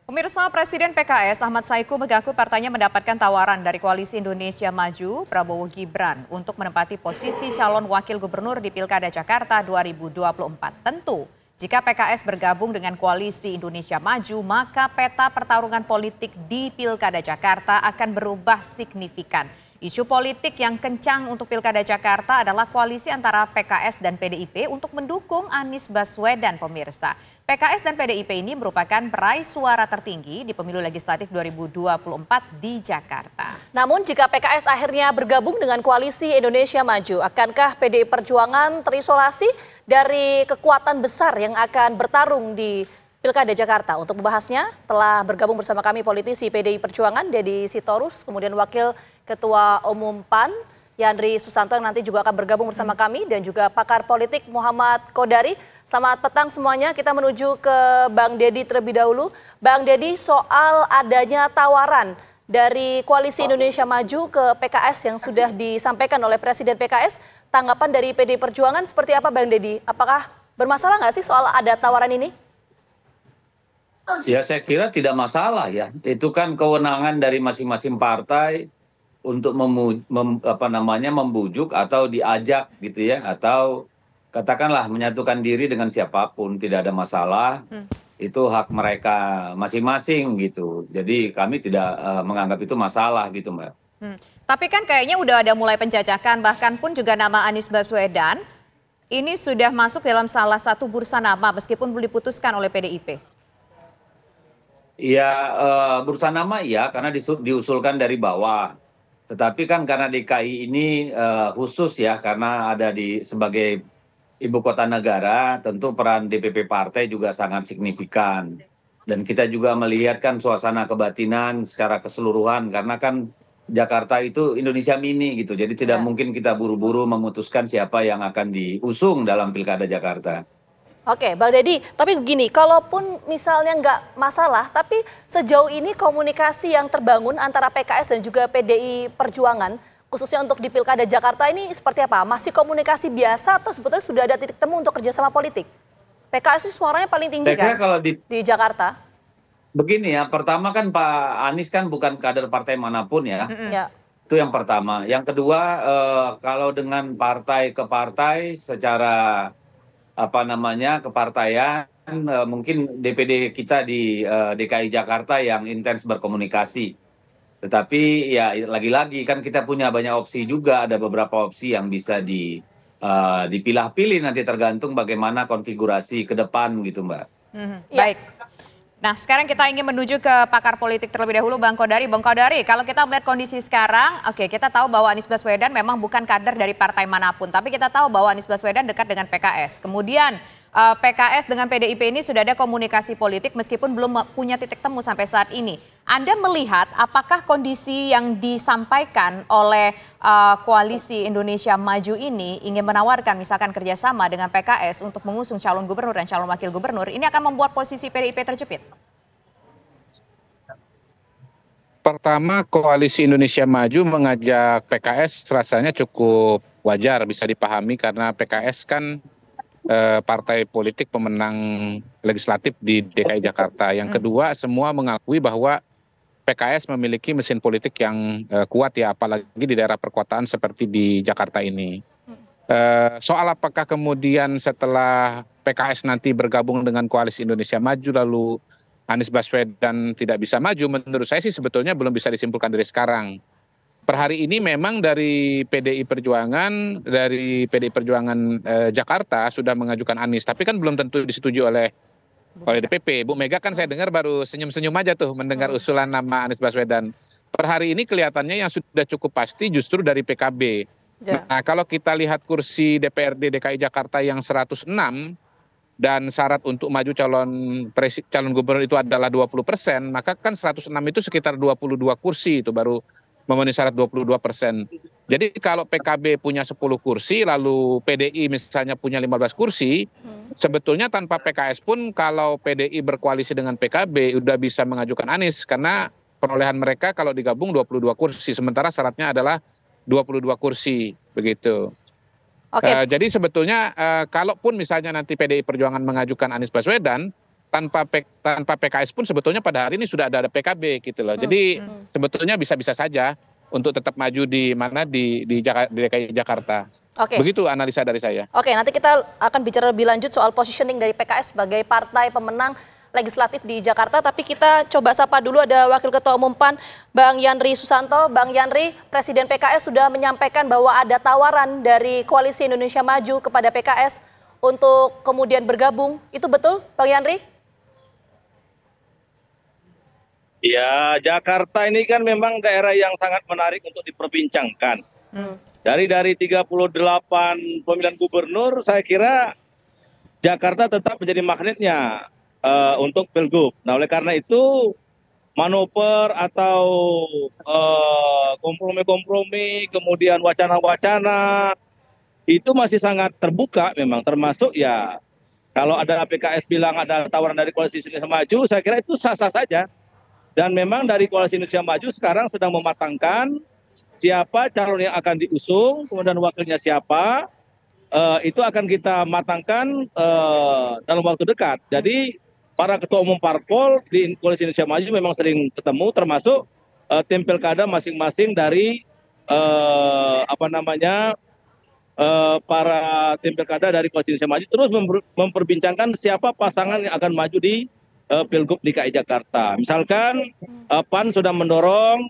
Pemirsa, Presiden PKS Ahmad Saiku mengaku partainya mendapatkan tawaran dari Koalisi Indonesia Maju Prabowo Gibran untuk menempati posisi calon wakil gubernur di Pilkada Jakarta 2024. Tentu, jika PKS bergabung dengan Koalisi Indonesia Maju, maka peta pertarungan politik di Pilkada Jakarta akan berubah signifikan. Isu politik yang kencang untuk Pilkada Jakarta adalah koalisi antara PKS dan PDIP untuk mendukung Anies Baswedan, pemirsa. PKS dan PDIP ini merupakan peraih suara tertinggi di pemilu legislatif 2024 di Jakarta. Namun jika PKS akhirnya bergabung dengan Koalisi Indonesia Maju, akankah PDI Perjuangan terisolasi dari kekuatan besar yang akan bertarung di Pilkada Jakarta? Untuk membahasnya telah bergabung bersama kami politisi PDI Perjuangan Deddy Sitorus, kemudian Wakil Ketua Umum PAN Yandri Susanto yang nanti juga akan bergabung bersama kami, dan juga pakar politik Muhammad Kodari. Selamat petang semuanya, kita menuju ke Bang Deddy terlebih dahulu. Bang Deddy, soal adanya tawaran dari Koalisi Indonesia Maju ke PKS yang sudah disampaikan oleh Presiden PKS, tanggapan dari PDI Perjuangan seperti apa Bang Deddy? Apakah bermasalah nggak sih soal ada tawaran ini? Ya, saya kira tidak masalah ya. Itu kan kewenangan dari masing-masing partai untuk membujuk atau diajak gitu ya, atau katakanlah menyatukan diri dengan siapapun, tidak ada masalah. Itu hak mereka masing-masing gitu. Jadi kami tidak menganggap itu masalah gitu, Mbak. Tapi kan kayaknya udah ada mulai penjajakan, bahkan pun juga nama Anies Baswedan ini sudah masuk dalam salah satu bursa nama meskipun belum diputuskan oleh PDIP. Ya, bursa nama ya, karena diusulkan dari bawah. Tetapi kan karena DKI ini khusus ya, karena ada sebagai ibu kota negara, tentu peran DPP partai juga sangat signifikan. Dan kita juga melihat kan suasana kebatinan secara keseluruhan, karena kan Jakarta itu Indonesia mini gitu. Jadi tidak mungkin kita buru-buru memutuskan siapa yang akan diusung dalam Pilkada Jakarta. Oke, Bang Deddy, tapi begini, kalaupun misalnya nggak masalah, tapi sejauh ini komunikasi yang terbangun antara PKS dan juga PDI Perjuangan, khususnya untuk di Pilkada Jakarta ini seperti apa? Masih komunikasi biasa atau sebetulnya sudah ada titik temu untuk kerjasama politik? PKS itu suaranya paling tinggi kan kalau di Jakarta? Begini ya, pertama kan Pak Anies kan bukan kader partai manapun ya. Ya. Itu yang pertama. Yang kedua, kalau dengan partai ke partai secara kepartaian, mungkin DPD kita di DKI Jakarta yang intens berkomunikasi. Tetapi ya lagi-lagi kan kita punya banyak opsi juga, ada beberapa opsi yang bisa dipilah-pilih nanti tergantung bagaimana konfigurasi ke depan gitu, Mbak. Baik. Nah, sekarang kita ingin menuju ke pakar politik terlebih dahulu, Bang Kodari. Bang Kodari, kalau kita melihat kondisi sekarang, oke, kita tahu bahwa Anies Baswedan memang bukan kader dari partai manapun, tapi kita tahu bahwa Anies Baswedan dekat dengan PKS. Kemudian PKS dengan PDIP ini sudah ada komunikasi politik meskipun belum punya titik temu sampai saat ini. Anda melihat apakah kondisi yang disampaikan oleh Koalisi Indonesia Maju ini ingin menawarkan misalkan kerjasama dengan PKS untuk mengusung calon gubernur dan calon wakil gubernur, ini akan membuat posisi PDIP terjepit? Pertama, Koalisi Indonesia Maju mengajak PKS rasanya cukup wajar, bisa dipahami karena PKS kan partai politik pemenang legislatif di DKI Jakarta. Yang kedua, semua mengakui bahwa PKS memiliki mesin politik yang kuat ya, apalagi di daerah perkotaan seperti di Jakarta ini. Soal apakah kemudian setelah PKS nanti bergabung dengan Koalisi Indonesia Maju lalu Anies Baswedan tidak bisa maju, menurut saya sih sebetulnya belum bisa disimpulkan dari sekarang. Per hari ini memang dari PDI Perjuangan Jakarta sudah mengajukan Anies, tapi kan belum tentu disetujui oleh DPP. Bu Mega kan saya dengar baru senyum-senyum aja tuh mendengar usulan nama Anies Baswedan. Per hari ini kelihatannya yang sudah cukup pasti justru dari PKB. Nah, kalau kita lihat kursi DPRD DKI Jakarta yang 106 dan syarat untuk maju calon gubernur itu adalah 20%, maka kan 106 itu sekitar 22 kursi itu baru memenuhi syarat 22%. Jadi kalau PKB punya 10 kursi, lalu PDI misalnya punya 15 kursi, sebetulnya tanpa PKS pun kalau PDI berkoalisi dengan PKB udah bisa mengajukan Anies, karena perolehan mereka kalau digabung 22 kursi, sementara syaratnya adalah 22 kursi, begitu. Jadi sebetulnya kalaupun misalnya nanti PDI Perjuangan mengajukan Anies Baswedan, tanpa PKS pun sebetulnya pada hari ini sudah ada PKB gitu loh. Jadi sebetulnya bisa-bisa saja untuk tetap maju di DKI Jakarta. Oke. Begitu analisa dari saya. Oke, nanti kita akan bicara lebih lanjut soal positioning dari PKS sebagai partai pemenang legislatif di Jakarta. Tapi kita coba sapa dulu, ada Wakil Ketua Umum PAN, Bang Yandri Susanto. Bang Yandri, Presiden PKS sudah menyampaikan bahwa ada tawaran dari Koalisi Indonesia Maju kepada PKS untuk kemudian bergabung. Itu betul, Bang Yandri? Ya, Jakarta ini kan memang daerah yang sangat menarik untuk diperbincangkan. Dari 38 pemilihan gubernur, saya kira Jakarta tetap menjadi magnetnya untuk Pilgub. Nah, oleh karena itu manuver atau kompromi-kompromi, kemudian wacana-wacana itu masih sangat terbuka memang, termasuk ya kalau ada PKS bilang ada tawaran dari Koalisi Indonesia Maju, saya kira itu sah-sah saja. Dan memang dari Koalisi Indonesia Maju sekarang sedang mematangkan siapa calon yang akan diusung, kemudian wakilnya siapa, itu akan kita matangkan dalam waktu dekat. Jadi para ketua umum parpol di Koalisi Indonesia Maju memang sering ketemu, termasuk tim pilkada masing-masing dari para tim pilkada dari Koalisi Indonesia Maju terus memperbincangkan siapa pasangan yang akan maju di Pilgub DKI Jakarta. Misalkan PAN sudah mendorong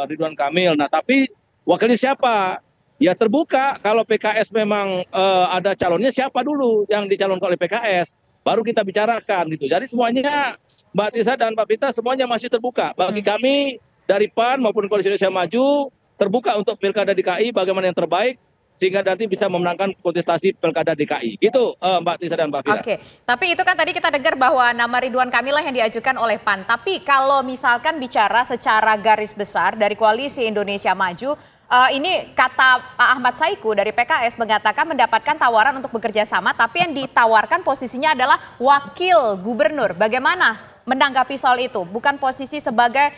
Ridwan Kamil. Nah, tapi wakilnya siapa? Ya terbuka. Kalau PKS memang ada calonnya, siapa dulu yang dicalonkan oleh PKS? Baru kita bicarakan gitu. Jadi semuanya Mbak Tisa dan Mbak Pita semuanya masih terbuka. Bagi kami dari PAN maupun Koalisi Indonesia Maju terbuka untuk Pilkada DKI bagaimana yang terbaik, sehingga nanti bisa memenangkan kontestasi Pilkada DKI. Gitu Mbak Tisa dan Mbak Fira. Oke, tapi itu kan tadi kita dengar bahwa nama Ridwan Kamil lah yang diajukan oleh PAN. Tapi kalau misalkan bicara secara garis besar dari Koalisi Indonesia Maju, ini kata Pak Ahmad Saiku dari PKS mengatakan mendapatkan tawaran untuk bekerja sama, tapi yang ditawarkan posisinya adalah wakil gubernur. Bagaimana menanggapi soal itu? Bukan posisi sebagai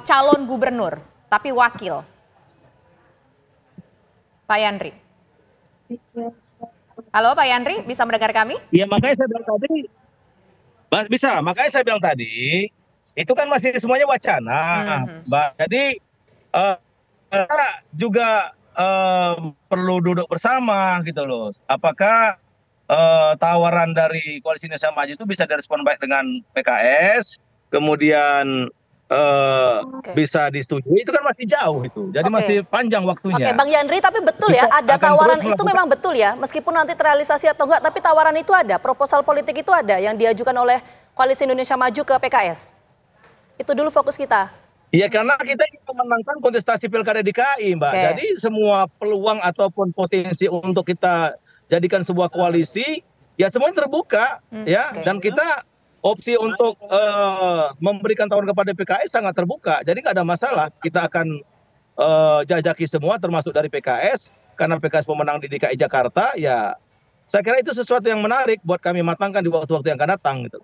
calon gubernur, tapi wakil. Pak Yandri. Halo Pak Yandri, bisa mendengar kami? Iya, makanya saya bilang tadi, bisa, makanya saya bilang tadi, itu kan masih semuanya wacana, Mbak. Jadi kita juga perlu duduk bersama gitu loh. Apakah tawaran dari Koalisi Indonesia Maju itu bisa direspon baik dengan PKS, kemudian bisa disetujui, itu kan masih jauh itu. Jadi masih panjang waktunya. Oke, Bang Yandri, tapi betul ya, ada tawaran itu memang betul ya, meskipun nanti terrealisasi atau enggak, tapi tawaran itu ada, proposal politik itu ada yang diajukan oleh Koalisi Indonesia Maju ke PKS. Itu dulu fokus kita. Iya, karena kita ingin memenangkan kontestasi Pilkada DKI, Mbak. Jadi semua peluang ataupun potensi untuk kita jadikan sebuah koalisi, ya semuanya terbuka, ya. Dan kita opsi untuk memberikan tawaran kepada PKS sangat terbuka. Jadi nggak ada masalah. Kita akan jajaki semua termasuk dari PKS. Karena PKS pemenang di DKI Jakarta, ya saya kira itu sesuatu yang menarik buat kami matangkan di waktu-waktu yang akan datang. Gitu.